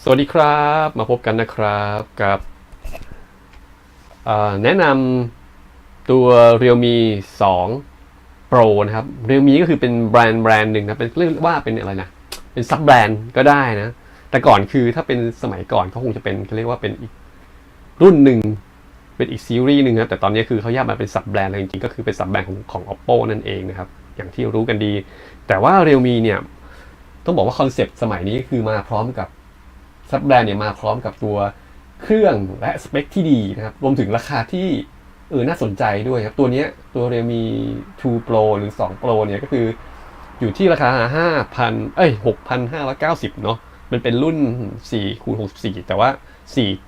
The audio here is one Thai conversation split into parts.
สวัสดีครับมาพบกันนะครับกับแนะนำตัว Realme 2 Pro นะครับ Realme ก็คือเป็นแบรนด์หนึ่งนะเป็นเรียกว่าเป็นอะไรนะเป็นซับแบรนด์ก็ได้นะแต่ก่อนคือถ้าเป็นสมัยก่อนเขาคงจะเป็นเขาเรียกว่าเป็นอีกรุ่นหนึ่งเป็นอีกซีรีส์หนึ่งครับแต่ตอนนี้คือเขาแยกมาเป็นซับแบรนด์เลยจริงๆก็คือเป็นซับแบรนด์ของ Oppo นั่นเองนะครับอย่างที่รู้กันดีแต่ว่า Realme เนี่ยต้องบอกว่าคอนเซปต์สมัยนี้คือมาพร้อมกับ ซับแบรนด์เนี่ยมาพร้อมกับตัวเครื่องและสเปคที่ดีนะครับรวมถึงราคาที่น่าสนใจด้วยครับตัวนี้ตัว Realme 2 Pro หรือ 2 Pro เนี่ยก็คืออยู่ที่ราคา 6,590 เนาะมันเป็นรุ่น4x64แต่ว่า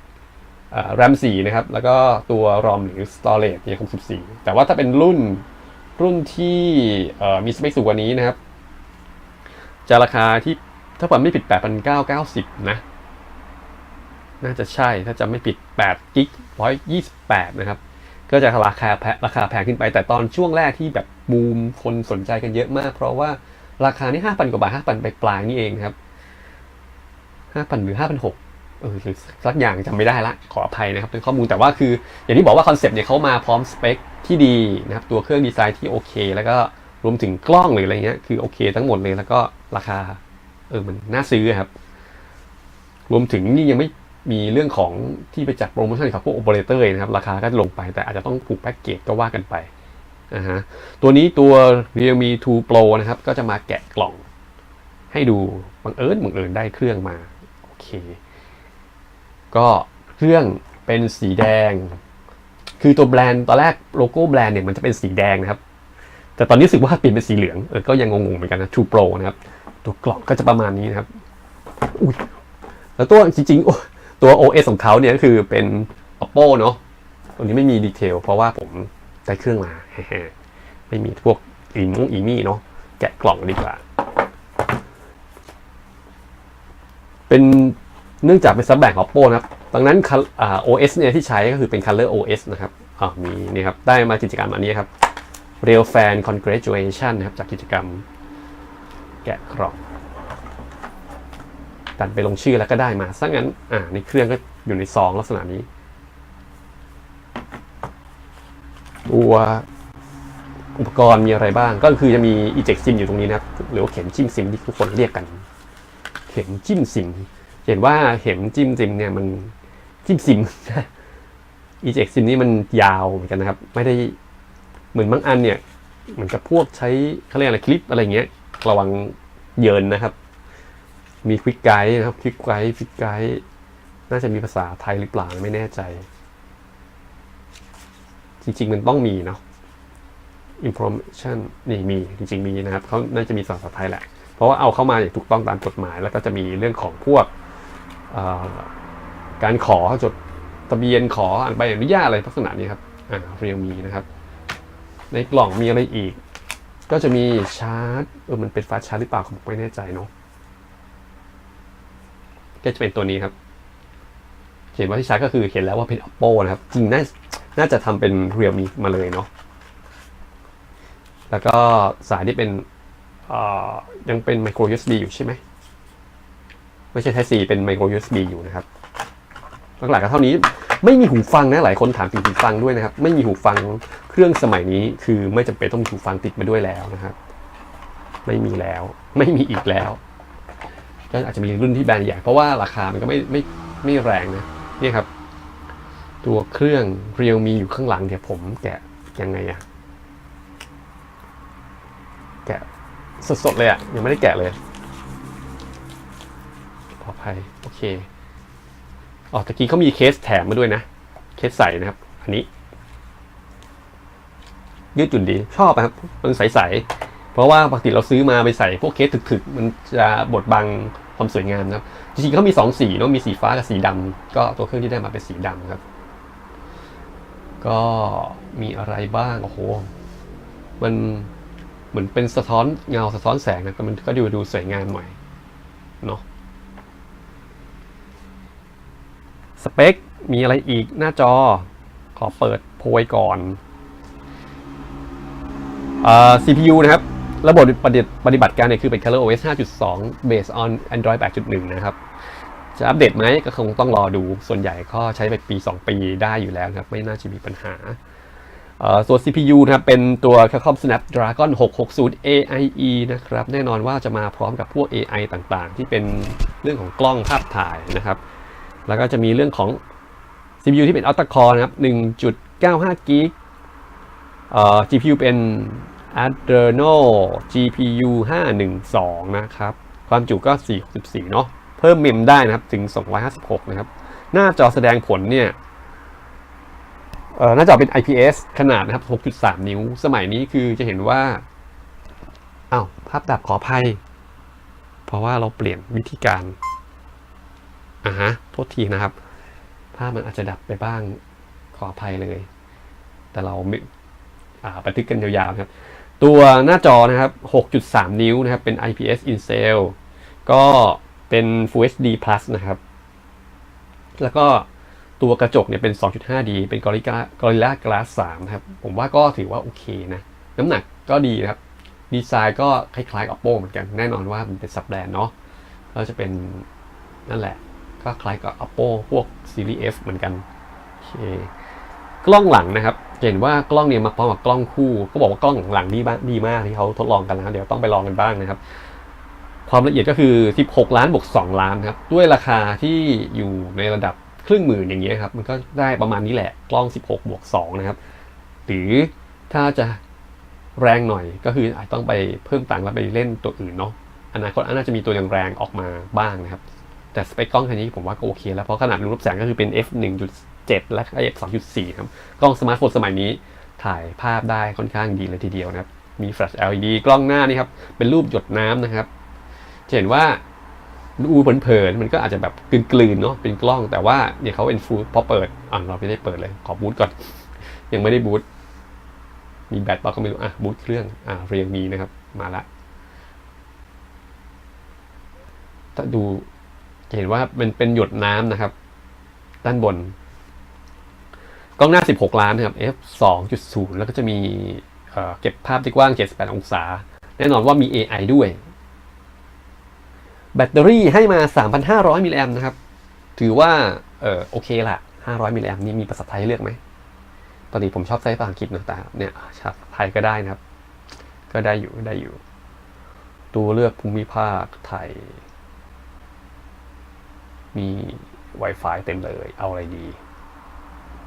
4 RAM 4นะครับแล้วก็ตัว ROM หรือ Storage เนี่ย64แต่ว่าถ้าเป็นรุ่นที่มีสเปคสูงกว่านี้นะครับจะราคาที่ถ้าผมไม่ผิด 8,990 นะน่าจะใช่ถ้าจำไม่ผิด8กิก128นะครับก็จะราคาแพงขึ้นไปแต่ตอนช่วงแรกที่แบบบูมคนสนใจกันเยอะมากเพราะว่าราคานี่ 5,000 กว่าบาท 5,000 ไปปลายนี่เองครับ 5,000 หรือ 5,600หรือสักอย่างจำไม่ได้ละขออภัยนะครับเป็นข้อมูลแต่ว่าคืออย่างที่บอกว่าคอนเซปต์เนี่ยเขามาพร้อมสเปคที่ดีนะครับตัวเครื่องดีไซน์ที่โอเคแล้วก็รวมถึงกล้องหรืออะไรเงี้ยคือโอเคทั้งหมดเลยแล้วก็ราคามันน่าซื้อครับรวมถึงนี่ยังไม่มีเรื่องของที่ไปจัดโปรโมชั่นกับพวกโอเปอเรเตอร์นะครับราคาก็ลงไปแต่อาจจะต้องผูกแพ็กเกจก็ว่ากันไปตัวนี้ตัว Realme 2 Pro นะครับก็จะมาแกะกล่องให้ดูบังเอิญได้เครื่องมาโอเคก็เครื่องเป็นสีแดงคือตัวแบรนด์ตอนแรกโลโก้แบรนด์เนี่ยมันจะเป็นสีแดงนะครับแต่ตอนนี้รู้สึกว่าเปลี่ยนเป็นสีเหลืองก็ยังงงๆเหมือนกันนะ 2 Pro นะครับตัวกล่องก็จะประมาณนี้นะครับอุ้ยแล้วตัวจริงๆตัว OS ของเขาเนี่ยก็คือเป็น Oppo เนาะตัวนี้ไม่มีดีเทลเพราะว่าผมได้เครื่องมาไม่มีพวกอีมี่เนาะแกะกล่องดีกว่าเป็นเนื่องจากเป็นซับแบรนด์ของ Oppo นะครับดังนั้นOS เนี่ยที่ใช้ก็คือเป็น Color OS นะครับมีนี่ครับได้มากิจกรรมอันนี้ครับ Real Fan Congratulation นะครับจากกิจกรรมแกะกล่องดันไปลงชื่อแล้วก็ได้มาซะงั้นในเครื่องก็อยู่ในซองลักษณะนี้ตัวอุปกรณ์มีอะไรบ้างก็คือจะมี eject sim อยู่ตรงนี้นะครับหรือว่าเข็มจิ้มซิมที่ทุกคนเรียกกันเข็มจิ้มซิมเห็นว่าเข็มจิ้มซิมเนี่ยมันจิ้มซิม eject sim นี่มันยาวเหมือนกันนะครับไม่ได้เหมือนบางอันเนี่ยเหมือนกับพวกใช้เขาเรียกอะไรคลิปอะไรเงี้ยระวังเยินนะครับมีควิกไกด์นะครับควิกไกด์น่าจะมีภาษาไทยหรือเปล่าไม่แน่ใจจริงๆมันต้องมีเนาะ information นี่มีจริงๆมีนะครับเขาน่าจะมีภาษาไทยแหละเพราะว่าเอาเข้ามาอย่างถูกต้องตามกฎหมายแล้วก็จะมีเรื่องของพวกการขอจดทะเบียนขอใบอนุญาตอะไรลักษณะนี้ครับRealme นะครับในกล่องมีอะไรอีกก็จะมีชาร์จมันเป็นฟาสต์ชาร์จหรือเปล่าผมไม่แน่ใจเนาะก็จะเป็นตัวนี้ครับเขียนว่าที่ชาร์จก็คือเห็นแล้วว่าเป็น Oppo นะครับจริงน่าจะทำเป็น Realme มาเลยเนาะแล้วก็สายที่เป็นยังเป็น micro USB อยู่ใช่ไหมไม่ใช่ Type C เป็น micro USB อยู่นะครับหลักๆก็เท่านี้ไม่มีหูฟังนะหลายคนถามถึงหูฟังด้วยนะครับไม่มีหูฟังเครื่องสมัยนี้คือไม่จำเป็นต้องมีหูฟังติดมาด้วยแล้วนะครับไม่มีแล้วไม่มีอีกแล้วก็อาจจะมีรุ่นที่แบรนด์ใหญ่เพราะว่าราคามันก็ไม่แรงนะนี่ครับตัวเครื่อง Realme อยู่ข้างหลังเดี๋ยวผมแกะยังไงแกะสดๆเลยยังไม่ได้แกะเลยขออภัยโอเคตะกี้เขามีเคสแถมมาด้วยนะเคสใสนะครับอันนี้ยืดหยุ่นดีชอบครับมันใสๆเพราะว่าปกติเราซื้อมาไปใส่พวกเคสถึกๆมันจะบดบังความสวยงามนะครับจริงๆเขามี2สีเนาะมีสีฟ้ากับสีดำก็ตัวเครื่องที่ได้มาเป็นสีดำครับก็มีอะไรบ้างโอ้โหมันเหมือนเป็นสะท้อนเงาสะท้อนแสงนะมันก็ดูสวยงามหน่อยเนาะสเปคมีอะไรอีกหน้าจอขอเปิดโพยก่อน CPU นะครับระบบปฏิบัติการเนี่ยคือเป็น ColorOS 5.2 based on Android 8.1 นะครับ จะอัปเดตไหมก็คงต้องรอดูส่วนใหญ่ก็ใช้ไปปี 2 ปีได้อยู่แล้วครับไม่น่าจะมีปัญหาส่วน CPU นะครับเป็นตัว Qualcomm Snapdragon 660 AIE นะครับแน่นอนว่าจะมาพร้อมกับพวก AI ต่างๆที่เป็นเรื่องของกล้องภาพถ่ายนะครับแล้วก็จะมีเรื่องของ CPU ที่เป็น Octa Core นะครับ 1.95 กิกGPU เป็น Adreno GPU 512 นะครับความจุก็464เนาะเพิ่มเมมได้นะครับถึง256นะครับหน้าจอแสดงผลเนี่ยหน้าจอเป็น IPS ขนาดนะครับ 6.3 นิ้วสมัยนี้คือจะเห็นว่าอ้าวภาพดับขออภัยเพราะว่าเราเปลี่ยนวิธีการโทษทีนะครับภาพมันอาจจะดับไปบ้างขออภัยเลยแต่เราบันทึกกันยาวๆครับตัวหน้าจอนะครับ 6.3 นิ้วนะครับเป็น IPS InCell ก็เป็น Full HD Plus นะครับแล้วก็ตัวกระจกเนี่ยเป็น 2.5D เป็น Gorilla Glass 3 นะครับผมว่าก็ถือว่าโอเคนะน้ำหนักก็ดีนะครับดีไซน์ก็คล้ายๆ Oppo เหมือนกันแน่นอนว่ามันเป็นซับแบรนด์เนาะแล้วจะเป็นนั่นแหละก็คล้ายกับ Oppo พวก Series F เหมือนกันโอเคกล้องหลังนะครับเห็นว่ากล้องเนี่ยมาพร้อมกับกล้องคู่ก็บอกว่ากล้องหลังดีมากที่เขาทดลองกันนะเดี๋ยวต้องไปลองกันบ้างนะครับความละเอียดก็คือ16 ล้านบวก2 ล้านครับด้วยราคาที่อยู่ในระดับครึ่งหมื่นอย่างเงี้ยครับมันก็ได้ประมาณนี้แหละกล้อง16บวก2นะครับหรือถ้าจะแรงหน่อยก็คืออาจต้องไปเพิ่มตังค์แล้วไปเล่นตัวอื่นเนาะอนาคตน่าจะมีตัวแรงออกมาบ้างนะครับแต่สเปคกล้องคันนี้ผมว่าก็โอเคแล้วเพราะขนาดรูปแสงก็คือเป็น f1.7 และ f2.4 ครับกล้องสมาร์ทโฟนสมัยนี้ถ่ายภาพได้ค่อนข้างดีเลยทีเดียวนะครับมีแฟลช LED กล้องหน้านี่ครับเป็นรูปหยดน้ำนะครับจะเห็นว่าดูเผินๆมันก็อาจจะแบบกลืนๆเนาะเป็นกล้องแต่ว่าเนี่ยเขาเป็นฟูลพอเปิดเราไม่ได้เปิดเลยขอบูตก่อนยังไม่ได้บูตมีแบตเปล่าก็ไม่รู้บูตเครื่องเรียงมีนะครับมาละถ้าดูเห็นว่าเป็นหยดน้ำนะครับด้านบนกล้องหน้า16 ล้านนะครับ f 2.0 แล้วก็จะมีเก็บภาพที่กว้าง78 องศาแน่นอนว่ามี AI ด้วยแบตเตอรี่ให้มา 3,500 มิลลิแอมป์นะครับถือว่าโอเคละ500 มิลลิแอมป์นี่มีภาษาไทยเลือกไหมปกติผมชอบใช้ภาษาอังกฤษนะแต่เนี่ยไทยก็ได้นะครับก็ได้อยู่ตัวเลือกภูมิภาคไทยมี Wi-Fi เต็มเลยเอาอะไรดี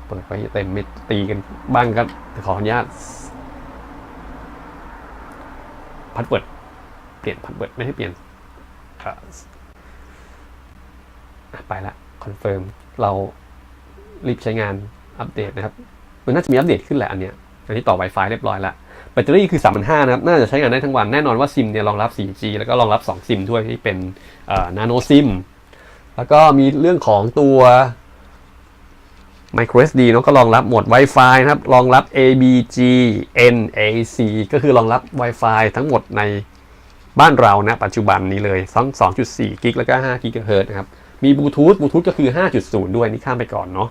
เปิดไปเต็มไม่ตีกันบ้างก็ขออนุญาตพาสเวิร์ดเปลี่ยนพาสเวิร์ดไม่ให้เปลี่ยนไปละคอนเฟิร์มเรารีบใช้งานอัปเดตนะครับมันน่าจะมีอัปเดตขึ้นแหละอันนี้ต่อ Wi-Fi เรียบร้อยแล้วแบตเตอรี่คือ 3,500 นะครับน่าจะใช้งานได้ทั้งวันแน่นอนว่าซิมเนี่ยรองรับ 4G แล้วก็รองรับ2ซิมด้วยที่เป็นNano SIM แล้วก็มีเรื่องของตัว Micro SD เนาะก็รองรับโหมด Wi-Fi นะครับรองรับ ABG NAC ก็คือรองรับ Wi-Fi ทั้งหมดในบ้านเรานะปัจจุบันนี้เลย2.4 กิกแล้วก็5 กิกะเฮิรตซ์นะครับมีบลูทูธก็คือ 5.0 ด้วยนี่ข้ามไปก่อนเนาะ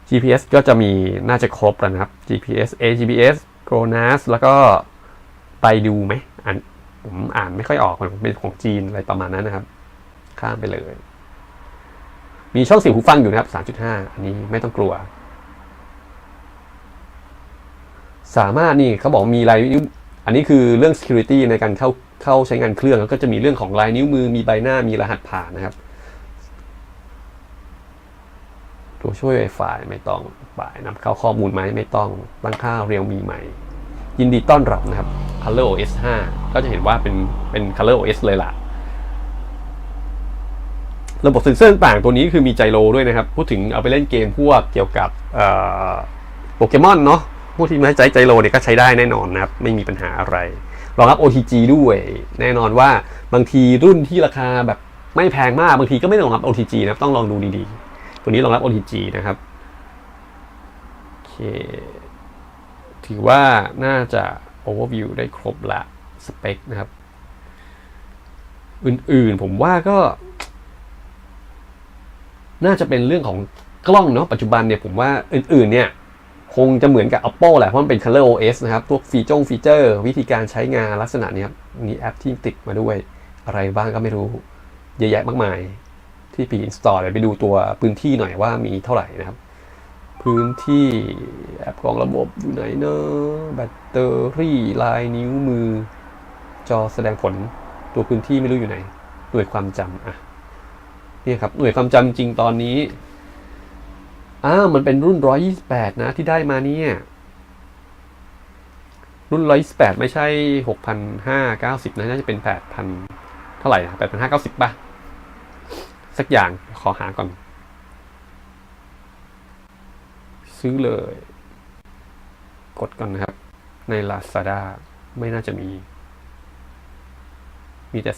GPS ก็จะมีน่าจะครบแล้วนะครับ GPS AGPS GLONASS แล้วก็ไปดูไหมผมอ่านไม่ค่อยออกมันเป็นของจีนอะไรประมาณนั้นนะครับข้ามไปเลยมีช่องเสียงหูฟังอยู่นะครับ 3.5 อันนี้ไม่ต้องกลัวสามารถนี่เขาบอกมีลายนิ้วอันนี้คือเรื่อง security ในการเข้าใช้งานเครื่องแล้วก็จะมีเรื่องของลายนิ้วมือมีใบหน้ามีรหัสผ่านนะครับตัวช่วย Wi-Fi ไม่ต้องนำเข้าข้อมูลไหมไม่ต้องตั้งค่าเรียวมีใหม่ยินดีต้อนรับนะครับ ColorOS 5 ก็จะเห็นว่าเป็น ColorOS เลยล่ะระบบเซ็นเซอร์ต่างตัวนี้คือมีไจโรด้วยนะครับพูดถึงเอาไปเล่นเกมพวกเกี่ยวกับโปเกมอนเนาะพวกที่ไม่ใช้ไจโรเนี่ยก็ใช้ได้แน่นอนนะครับไม่มีปัญหาอะไรรองรับ OTG ด้วยแน่นอนว่าบางทีรุ่นที่ราคาแบบไม่แพงมากบางทีก็ไม่ต้องรองรับ OTG นะต้องลองดูดีๆตัวนี้รองรับ OTG นะครับโอเคถือว่าน่าจะ overview ได้ครบละสเปคนะครับอื่นๆผมว่าก็น่าจะเป็นเรื่องของกล้องเนาะปัจจุบันเนี่ยผมว่าอื่นๆเนี่ยคงจะเหมือนกับ Oppo แหละเพราะมันเป็น ColorOS นะครับพวกฟีเจอร์วิธีการใช้งานลักษณะนี้ครับมีแอปที่ติดมาด้วยอะไรบ้างก็ไม่รู้ เยอะแยะมากมายที่ปี install เลยไปดูตัวพื้นที่หน่อยว่ามีเท่าไหร่นะครับ พื้นที่แอปของระบบอยู่ไหนเนอะแบตเตอรี่ลายนิ้วมือจอแสดงผลตัวพื้นที่ไม่รู้อยู่ไหนหน่วยความจำนี่ครับหน่วยความจำจริงตอนนี้มันเป็นรุ่น128นะที่ได้มาเนี่ยรุ่น128ไม่ใช่6,590นะน่าจะเป็น8,000เท่าไหร่นะ8,590ป่ะสักอย่างขอหาก่อนซื้อเลยกดก่อนนะครับใน Lazada ไม่น่าจะมีแต่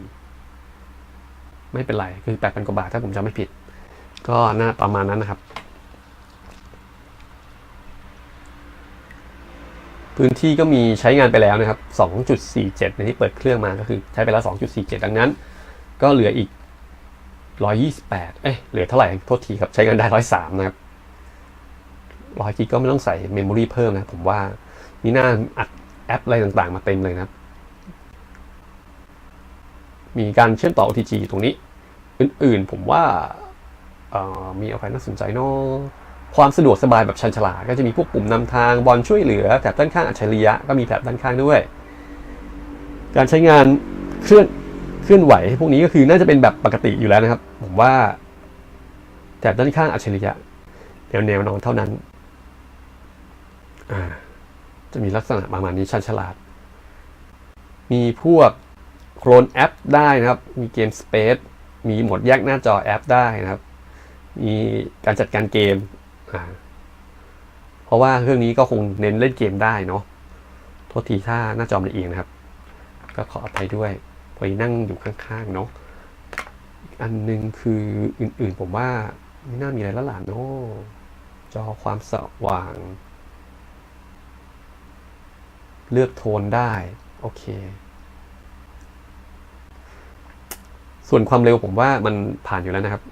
464ไม่เป็นไรคือ 8,000 กว่าบาทถ้าผมจำไม่ผิดก็น่าประมาณนั้นนะครับพื้นที่ก็มีใช้งานไปแล้วนะครับ 2.47 ในที่เปิดเครื่องมาก็คือใช้ไปแล้ว 2.47 ดังนั้นก็เหลืออีก128เหลือเท่าไหร่โทษทีครับใช้งานได้103นะครับ100 กิกก็ไม่ต้องใส่เมมโมรี่เพิ่มนะผมว่านี่น่าอัดแอปอะไรต่างๆมาเต็มเลยนะครับมีการเชื่อมต่อ OTG ตรงนี้อื่นๆผมว่ามีอะไรน่าสนใจเนาะความสะดวกสบายแบบชันฉลาดก็จะมีพวกปุ่มนำทางบอลช่วยเหลือแถบด้านข้างอัจฉริยะก็มีแถบด้านข้างด้วยการใช้งานเคลื่อนไหวพวกนี้ก็คือน่าจะเป็นแบบปกติอยู่แล้วนะครับผมว่าแถบด้านข้างอัจฉริยะแนวนอนเท่านั้นจะมีลักษณะประมาณนี้ชันฉลาดมีพวกโคลนแอปได้นะครับมีเกมสเปซมีโหมดแยกหน้าจอแอปได้นะครับมีการจัดการเกมเพราะว่าเครื่องนี้ก็คงเน้นเล่นเกมได้เนาะโทษทีถ้าหน้าจอมันเอียงนะครับก็ขออภัยด้วยพอดีนั่งอยู่ข้างๆเนาะอันนึงคืออื่นๆผมว่าไม่น่ามีอะไรแล้วล่ะเนาะจอความสว่างเลือกโทนได้โอเคส่วนความเร็วผมว่ามันผ่านอยู่แล้วนะครับ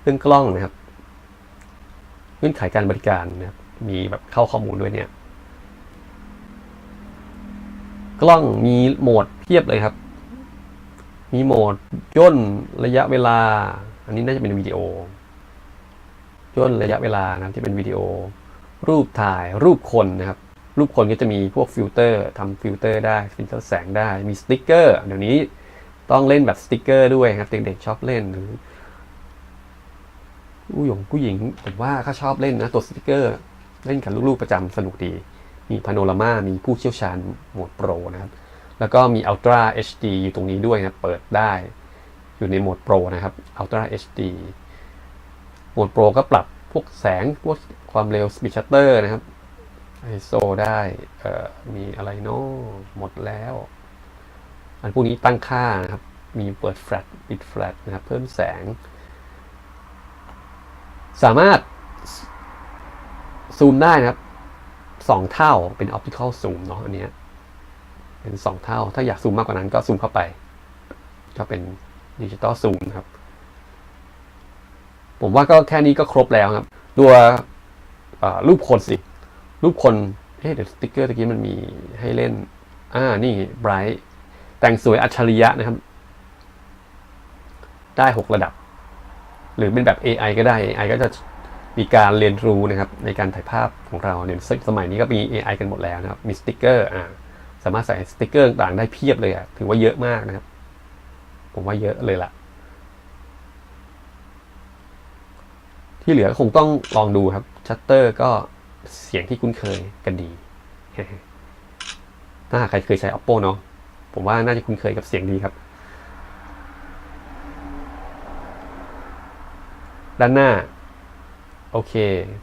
เรื่องกล้องนะครับเงื่อนไขการบริการนะครับมีแบบเข้าข้อมูลด้วยเนี่ยกล้องมีโหมดเพียบเลยครับมีโหมดย่นระยะเวลาอันนี้น่าจะเป็นวิดีโอย่นระยะเวลานะที่เป็นวิดีโอรูปถ่ายรูปคนนะครับรูปคนก็จะมีพวกฟิลเตอร์ทำฟิลเตอร์ได้ฟิลเตอร์แสงได้มีสติ๊กเกอร์เดี๋ยวนี้ต้องเล่นแบบสติ๊กเกอร์ด้วยครับเด็กๆชอบเล่นหรือผู้หญิงผมว่าเขาชอบเล่นนะตัวสติ๊กเกอร์เล่นกับลูกๆประจำสนุกดีมีพาโนรามามีผู้เชี่ยวชาญโหมดโปรนะครับแล้วก็มี Ultra HD อยู่ตรงนี้ด้วยนะเปิดได้อยู่ในโหมดโปรนะครับ Ultra HD โหมดโปรก็ปรับพวกแสงพวกความเร็ว Speed Shutter นะครับ ISO ได้มีอะไรเนาะหมดแล้วอันพวกนี้ตั้งค่านะครับมีเปิดแฟลชปิดแฟลชนะครับเพิ่มแสงสามารถซูมได้นะครับ2 เท่าเป็น Optical Zoom เนาะอันนี้เป็น2 เท่าถ้าอยากซูมมากกว่านั้นก็ซูมเข้าไปก็เป็น Digital Zoom นะครับผมว่าก็แค่นี้ก็ครบแล้วครับตัวรูปคนรูปคนเดี๋ยวสติ๊กเกอร์ตะกี้มันมีให้เล่นนี่ Bright แต่งสวยอัจฉริยะนะครับได้6 ระดับหรือเป็นแบบ AI ก็ได้ AI ก็จะมีการเรียนรู้นะครับในการถ่ายภาพของเราเนี่ยสมัยนี้ก็มี AI กันหมดแล้วนะครับมีสติ๊กเกอร์สามารถใส่สติ๊กเกอร์ต่างได้เพียบเลยถือว่าเยอะมากนะครับผมว่าเยอะเลยล่ะที่เหลือคงต้องลองดูครับชัตเตอร์ก็เสียงที่คุ้นเคยกันดีถ้าใครเคยใช้ Oppo เนาะผมว่าน่าจะคุ้นเคยกับเสียงดีครับด้านหน้าโอเค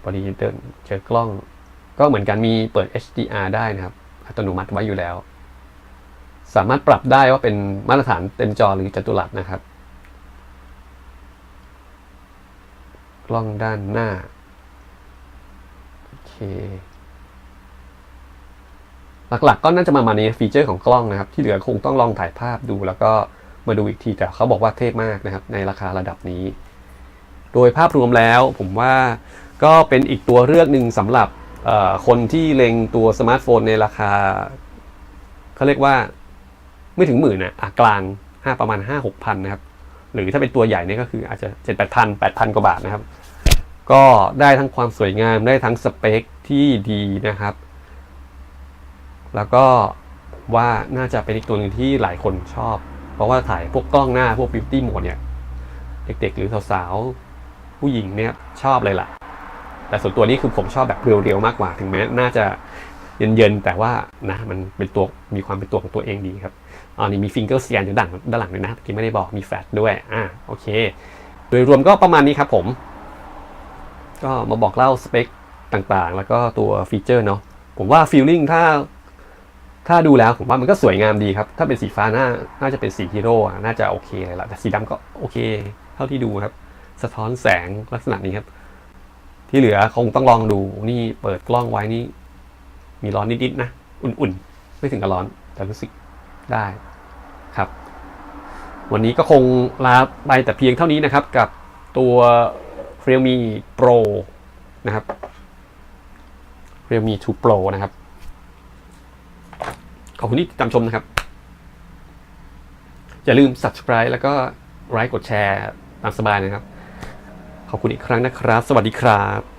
พอดีเดินเจอกล้องก็เหมือนกันมีเปิด HDR ได้นะครับอัตโนมัติไว้อยู่แล้วสามารถปรับได้ว่าเป็นมาตรฐานเต็มจอหรือจัตุรัสนะครับกล้องด้านหน้าโอเคหลักๆก็น่าจะมาในฟีเจอร์ของกล้องนะครับที่เหลือคงต้องลองถ่ายภาพดูแล้วก็มาดูอีกทีแต่เขาบอกว่าเทพมากนะครับในราคาระดับนี้โดยภาพรวมแล้วผมว่าก็เป็นอีกตัวเลือกหนึ่งสำหรับคนที่เล็งตัวสมาร์ทโฟนในราคาเขาเรียกว่า ไม่ถึงหมื่นนะกลางประมาณ 5-6 พันนะครับหรือถ้าเป็นตัวใหญ่เนี่ยก็คืออาจจะ 7-8 พันกว่าบาทนะครับก็ได้ทั้งความสวยงามได้ทั้งสเปคที่ดีนะครับแล้วก็ว่าน่าจะเป็นอีกตัวหนึ่งที่หลายคนชอบเพราะว่าถ่ายพวกกล้องหน้าพวก Beauty Mode เนี่ยเด็กๆหรือสาวๆผู้หญิงเนี่ยชอบเลยล่ะแต่ส่วนตัวนี้คือผมชอบแบบเรียวๆมากกว่าถึงแม้น่าจะเย็นๆแต่ว่านะมันเป็นตัวมีความเป็นตัวของตัวเองดีครับนี่มีฟิงเกอร์สแกนอยู่ด้านหลังด้วยนะที่ไม่ได้บอกมีแฟลชด้วยโอเคโดยรวมก็ประมาณนี้ครับผมก็มาบอกเล่าสเปคต่างๆแล้วก็ตัวฟีเจอร์เนาะผมว่าฟีลลิ่งถ้าดูแล้วผมว่ามันก็สวยงามดีครับถ้าเป็นสีฟ้าน่าจะเป็นสีฮีโร่น่าจะโอเคเลยล่ะแต่สีดำก็โอเคเท่าที่ดูครับสะท้อนแสงลักษณะนี้ครับที่เหลือคงต้องลองดูนี่เปิดกล้องไว้นี่มีร้อนนิดๆนะอุ่นๆไม่ถึงกับร้อนแต่รู้สึกได้ครับวันนี้ก็คงลาไปแต่เพียงเท่านี้นะครับกับตัว Realme Pro นะครับ Realme 2 Pro นะครับขอบคุณที่ติดตามชมนะครับอย่าลืม subscribe แล้วก็ไลค์กดแชร์ตามสบายนะครับขอบคุณอีกครั้งนะครับสวัสดีครับ